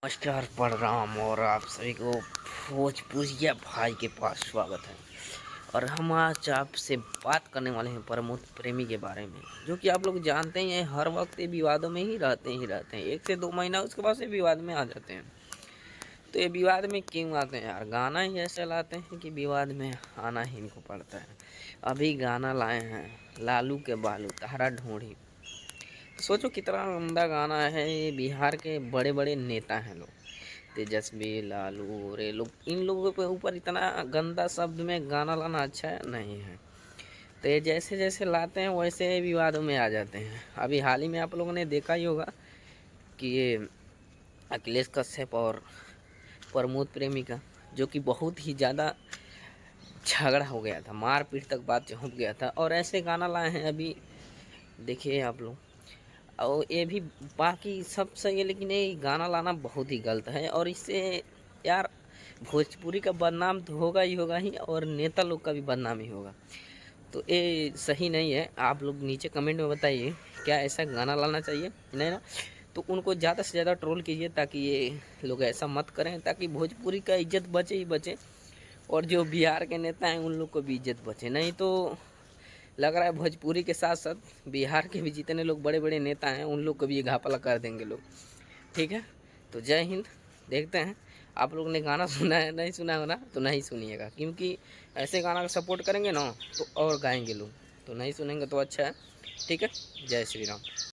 नमस्कार प्रणाम और आप सभी को भोजपुरिया भाई के पास स्वागत है। और हम आज आपसे बात करने वाले हैं प्रमोद प्रेमी के बारे में, जो कि आप लोग जानते ही हैं हर वक्त ये विवादों में ही रहते हैं। 1 से 2 महीना उसके बाद से विवाद में आ जाते हैं। तो ये विवाद में क्यों आते हैं यार? गाना ही ऐसे लाते हैं कि विवाद में आना ही इनको पड़ता है। अभी गाना लाए हैं लालू के बालू तारा ढूंढी। सोचो कितना गंदा गाना है। ये बिहार के बड़े बड़े नेता हैं लोग, तेजस्वी, लालू और ये लोग, इन लोगों के ऊपर इतना गंदा शब्द में गाना लाना अच्छा नहीं है। तो ये जैसे जैसे लाते हैं वैसे विवादों में आ जाते हैं। अभी हाल ही में आप लोगों ने देखा ही होगा कि ये अखिलेश कश्यप और प्रमोद प्रेमी का, जो कि बहुत ही ज़्यादा झगड़ा हो गया था, मारपीट तक बात पहुँच गया था। और ऐसे गाना लाए हैं अभी, देखिए आप लोग। और ये भी बाकी सब सही है, लेकिन ये गाना लाना बहुत ही गलत है। और इससे यार भोजपुरी का बदनाम तो होगा ही होगा ही, और नेता लोग का भी बदनाम ही होगा। तो ये सही नहीं है। आप लोग नीचे कमेंट में बताइए, क्या ऐसा गाना लाना चाहिए? नहीं ना, तो उनको ज़्यादा से ज़्यादा ट्रोल कीजिए, ताकि ये लोग ऐसा मत करें, ताकि भोजपुरी का इज्जत बचे ही बचे, और जो बिहार के नेता हैं उन लोग को भी इज्जत बचे। नहीं तो लग रहा है भोजपुरी के साथ साथ बिहार के भी जितने लोग बड़े बड़े नेता हैं उन लोग को भी ये घापला कर देंगे लोग। ठीक है, तो जय हिंद। देखते हैं, आप लोग ने गाना सुना है, नहीं सुना हो ना तो नहीं सुनिएगा, क्योंकि ऐसे गाना का सपोर्ट करेंगे ना तो और गाएंगे लोग, तो नहीं सुनेंगे तो अच्छा है। ठीक है, जय श्री राम।